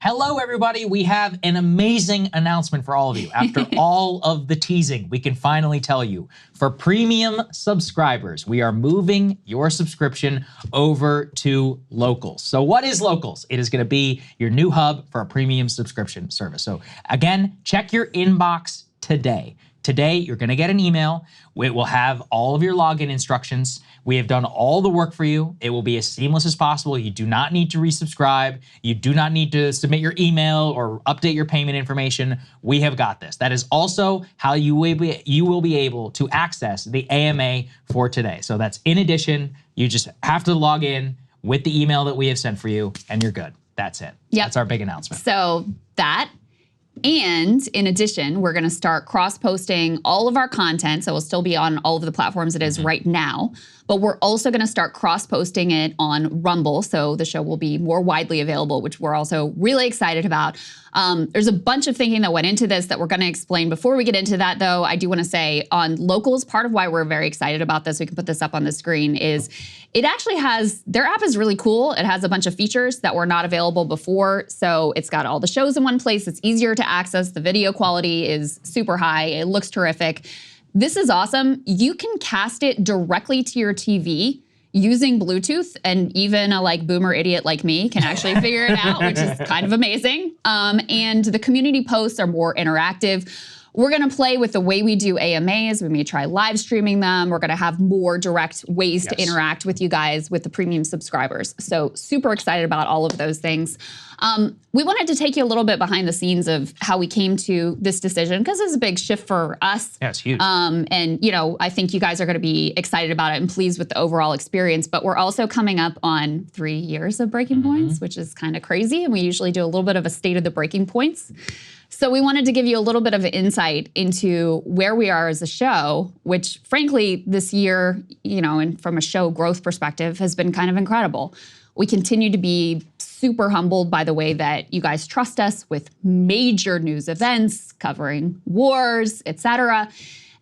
Hello, everybody. We have an amazing announcement for all of you. After all of the teasing, we can finally tell you, for premium subscribers, we are moving your subscription over to Locals. So what is Locals? It is going to be your new hub for a premium subscription service. So again, check your inbox today. Today, you're going to get an email. It will have all of your login instructions. We have done all the work for you. It will be as seamless as possible. You do not need to resubscribe. You do not need to submit your email or update your payment information. We have got this. That is also how you will be able to access the AMA for today. So that's in addition. You just have to log in with the email that we have sent for you, and you're good. That's it. Yep. That's our big announcement. So that. And in addition, we're going to start cross-posting all of our content. So it'll still be on all of the platforms it is right now. But we're also going to start cross-posting it on Rumble. So the show will be more widely available, which we're also really excited about. There's a bunch of thinking that went into this that we're going to explain. Before we get into that, though, I do want to say on Locals, part of why we're very excited about this, we can put this up on the screen, is it actually has, their app is really cool. It has a bunch of features that were not available before. So it's got all the shows in one place. It's easier to access. The video quality is super high. It looks terrific. This is awesome. You can cast it directly to your TV using Bluetooth, and even a boomer idiot like me can actually figure it out, which is kind of amazing. And the community posts are more interactive. We're gonna play with the way we do AMAs. We may try live streaming them. We're gonna have more direct ways to interact with you guys with the premium subscribers. So super excited about all of those things. We wanted to take you a little bit behind the scenes of how we came to this decision, because it's a big shift for us. Yeah, it's huge. And I think you guys are gonna be excited about it and pleased with the overall experience, but we're also coming up on 3 years of Breaking Points, which is kind of crazy. And we usually do a little bit of a state of the Breaking Points. So we wanted to give you a little bit of an insight into where we are as a show, which frankly, this year, and from a show growth perspective, has been kind of incredible. We continue to be super humbled by the way that you guys trust us with major news events, covering wars, etc.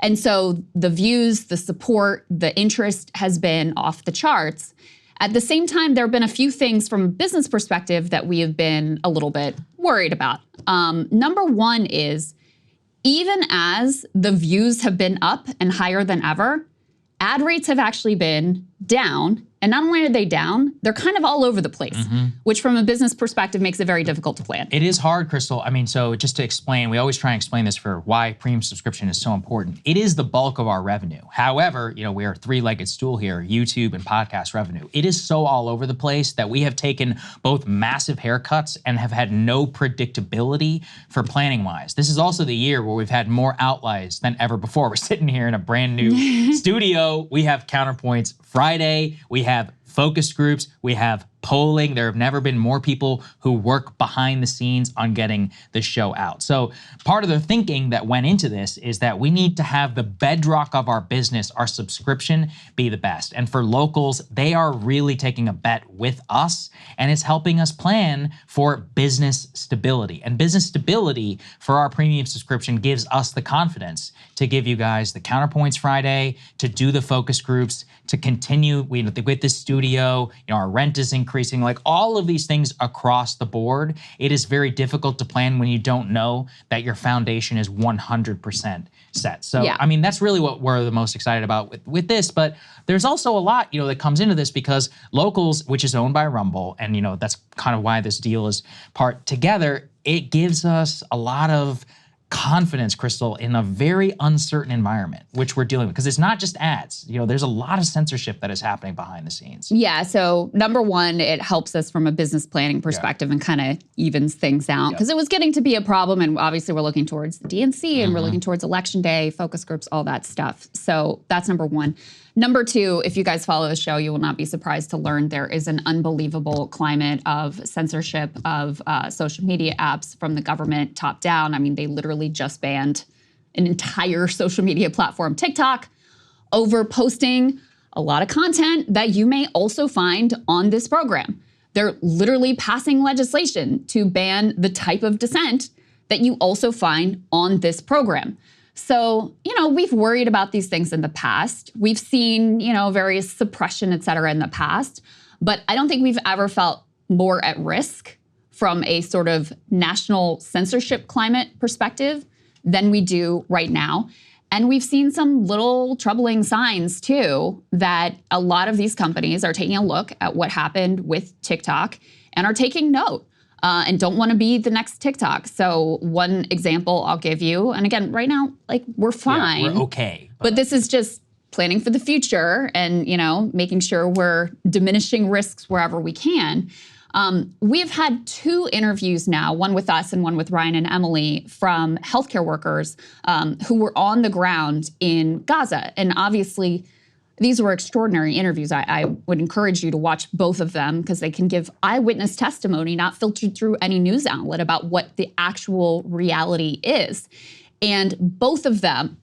And so the views, the support, the interest has been off the charts. At the same time, there have been a few things from a business perspective that we have been a little bit worried about. Number one is, even as the views have been up and higher than ever, ad rates have actually been down. And not only are they down, they're kind of all over the place, which from a business perspective makes it very difficult to plan. It is hard, Crystal. I mean, so just to explain, we always try and explain this for why premium subscription is so important. It is the bulk of our revenue. However, we are a three-legged stool here, YouTube and podcast revenue. It is so all over the place that we have taken both massive haircuts and have had no predictability for planning-wise. This is also the year where we've had more outliers than ever before. We're sitting here in a brand new studio. We have Counterpoints Friday. We have focus groups. We have polling. There have never been more people who work behind the scenes on getting the show out. So part of the thinking that went into this is that we need to have the bedrock of our business, our subscription, be the best. And for Locals, they are really taking a bet with us, and it's helping us plan for business stability. And business stability for our premium subscription gives us the confidence to give you guys the Counterpoints Friday, to do the focus groups, to continue with the studio. Our rent is increasing, all of these things across the board. It is very difficult to plan when you don't know that your foundation is 100% set. So, yeah. I mean, that's really what we're the most excited about with this. But there's also a lot, that comes into this, because Locals, which is owned by Rumble, and that's kind of why this deal is part together, it gives us a lot of confidence, Crystal, in a very uncertain environment, which we're dealing with, because it's not just ads. There's a lot of censorship that is happening behind the scenes. Yeah, so number one, it helps us from a business planning perspective and kind of evens things out, because it was getting to be a problem, and obviously we're looking towards the DNC and we're looking towards election day, focus groups, all that stuff. So that's number one. Number two, if you guys follow the show, you will not be surprised to learn there is an unbelievable climate of censorship of social media apps from the government top down. I mean, they literally just banned an entire social media platform, TikTok, over posting a lot of content that you may also find on this program. They're literally passing legislation to ban the type of dissent that you also find on this program. So, we've worried about these things in the past. We've seen, various suppression, et cetera, in the past. But I don't think we've ever felt more at risk from a sort of national censorship climate perspective than we do right now. And we've seen some little troubling signs too that a lot of these companies are taking a look at what happened with TikTok and are taking note and don't want to be the next TikTok. So one example I'll give you, and again, right now, like we're fine. Yeah, we're okay. But this is just planning for the future and, you know, making sure we're diminishing risks wherever we can. We've had 2 interviews now, one with us and one with Ryan and Emily, from healthcare workers who were on the ground in Gaza. And obviously, these were extraordinary interviews. I would encourage you to watch both of them because they can give eyewitness testimony, not filtered through any news outlet, about what the actual reality is. And both of them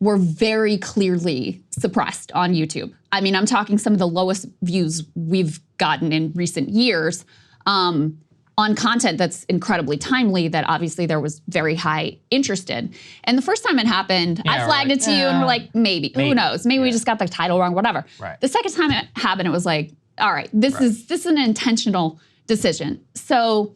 were very clearly suppressed on YouTube. I mean, I'm talking some of the lowest views we've gotten in recent years on content that's incredibly timely that obviously there was very high interest in. And the first time it happened, I flagged it to you and we're like, maybe. Who knows? Maybe we just got the title wrong, whatever. Right. The second time it happened, it was like, all right, this is an intentional decision. So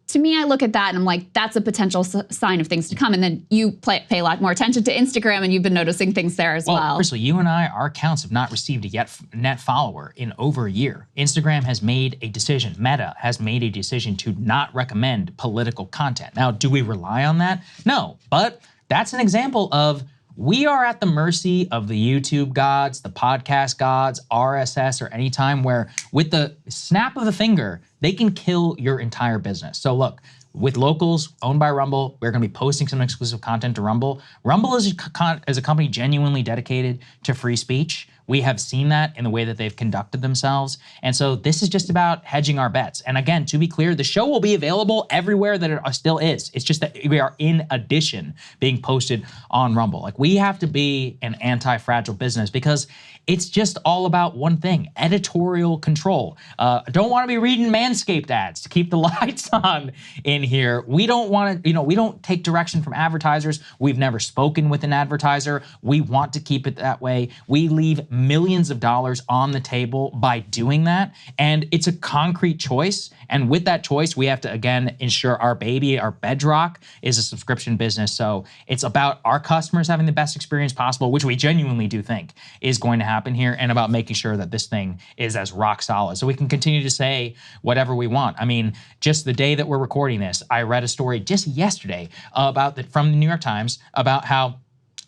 to me, I look at that and I'm like, that's a potential sign of things to come. And then you pay a lot more attention to Instagram and you've been noticing things there as well. Well, Crystal, you and I, our accounts have not received a net follower in over a year. Instagram has made a decision, Meta has made a decision to not recommend political content. Now, do we rely on that? No, but that's an example of we are at the mercy of the YouTube gods, the podcast gods, RSS, or any time where with the snap of a finger, they can kill your entire business. So look, with Locals, owned by Rumble, we're gonna be posting some exclusive content to Rumble. Rumble is a company genuinely dedicated to free speech. We have seen that in the way that they've conducted themselves. And so this is just about hedging our bets. And again, to be clear, the show will be available everywhere that it still is. It's just that we are in addition being posted on Rumble. Like we have to be an anti-fragile business because it's just all about one thing, editorial control. I don't want to be reading Manscaped ads to keep the lights on in here. We don't want to, we don't take direction from advertisers. We've never spoken with an advertiser. We want to keep it that way. We leave millions of dollars on the table by doing that. And it's a concrete choice. And with that choice, we have to, again, ensure our baby, our bedrock is a subscription business. So it's about our customers having the best experience possible, which we genuinely do think is going to happen here, and about making sure that this thing is as rock solid. So we can continue to say whatever we want. I mean, just the day that we're recording this, I read a story just yesterday about from the New York Times about how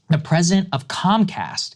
the president of Comcast,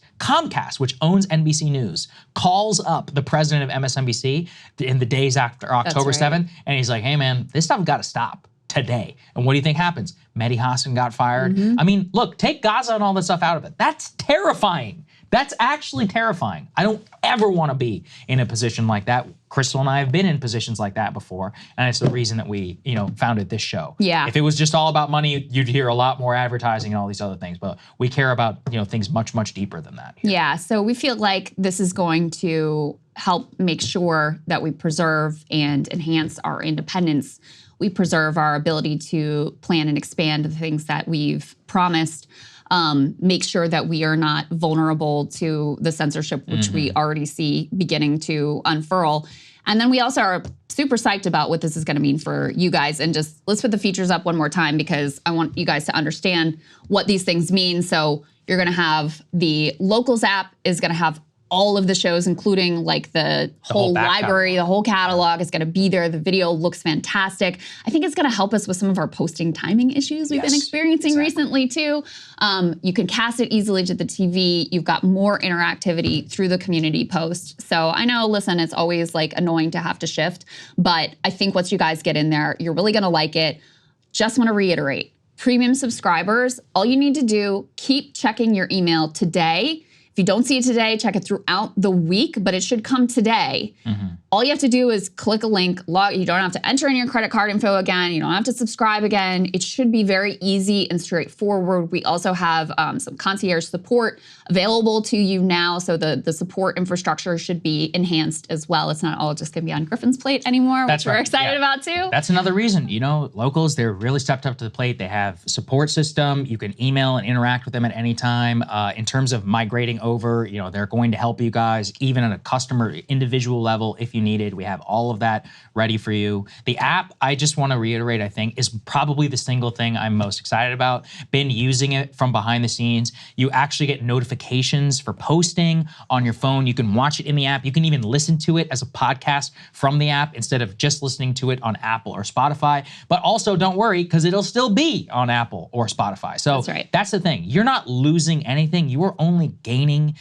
which owns NBC News, calls up the president of MSNBC in the days after October 7th, and he's like, hey man, this stuff got to stop today. And what do you think happens? Mehdi Hasan got fired. I mean, look, take Gaza and all that stuff out of it. That's terrifying. That's actually terrifying. I don't ever want to be in a position like that. Crystal and I have been in positions like that before, and it's the reason that we, founded this show. Yeah. If it was just all about money, you'd hear a lot more advertising and all these other things, but we care about, things much, much deeper than that here. Yeah, so we feel like this is going to help make sure that we preserve and enhance our independence. We preserve our ability to plan and expand the things that we've promised. Make sure that we are not vulnerable to the censorship, which we already see beginning to unfurl. And then we also are super psyched about what this is going to mean for you guys. And just let's put the features up one more time because I want you guys to understand what these things mean. So you're going to have the Locals app is going to have all of the shows, including like the whole library, the whole catalog is going to be there. The video looks fantastic. I think it's going to help us with some of our posting timing issues we've been experiencing recently too. You can cast it easily to the TV. You've got more interactivity through the community post. So I know, listen, it's always like annoying to have to shift, but I think once you guys get in there, you're really going to like it. Just want to reiterate, premium subscribers, all you need to do, keep checking your email today. If you don't see it today, check it throughout the week, but it should come today. All you have to do is click a link, you don't have to enter in your credit card info again, you don't have to subscribe again. It should be very easy and straightforward. We also have some concierge support available to you now, so the support infrastructure should be enhanced as well. It's not all just gonna be on Griffin's plate anymore, which we're excited about too. That's another reason, Locals, they're really stepped up to the plate. They have support system. You can email and interact with them at any time. In terms of migrating over, they're going to help you guys even at a customer individual level if you needed. We have all of that ready for you. The app, I just want to reiterate, I think, is probably the single thing I'm most excited about. Been using it from behind the scenes. You actually get notifications for posting on your phone. You can watch it in the app. You can even listen to it as a podcast from the app instead of just listening to it on Apple or Spotify. But also don't worry, because it'll still be on Apple or Spotify. So That's right. That's the thing. You're not losing anything. You are only gaining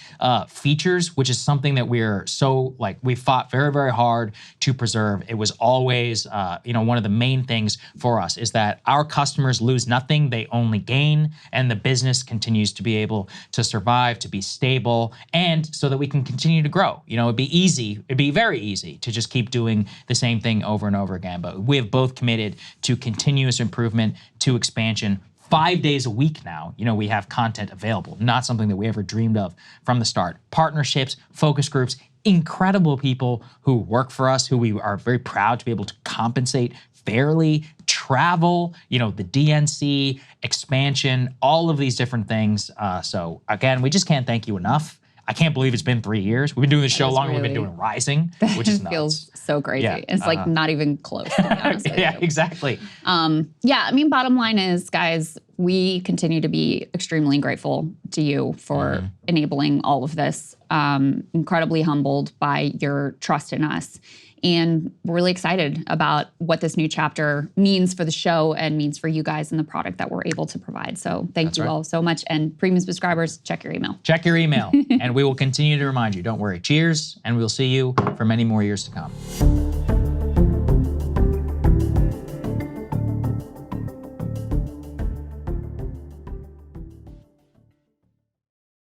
features, which is something that we fought very, very hard to preserve. It was always, one of the main things for us is that our customers lose nothing. They only gain, and the business continues to be able to survive, to be stable, and so that we can continue to grow. It'd be very easy to just keep doing the same thing over and over again. But we have both committed to continuous improvement, to expansion. 5 days a week now, we have content available, not something that we ever dreamed of from the start. Partnerships, focus groups, incredible people who work for us, who we are very proud to be able to compensate fairly, travel, the DNC, expansion, all of these different things. So again, we just can't thank you enough. I can't believe it's been 3 years. We've been doing this show longer than we've been doing Rising, which is nuts. Feels so crazy. Yeah, It's like not even close, to be honest with Yeah, you. exactly. Bottom line is, guys, we continue to be extremely grateful to you for enabling all of this. Incredibly humbled by your trust in us. And we're really excited about what this new chapter means for the show and means for you guys and the product that we're able to provide. So thank you all so much. And premium subscribers, check your email. Check your email, and we will continue to remind you. Don't worry. Cheers, and we'll see you for many more years to come.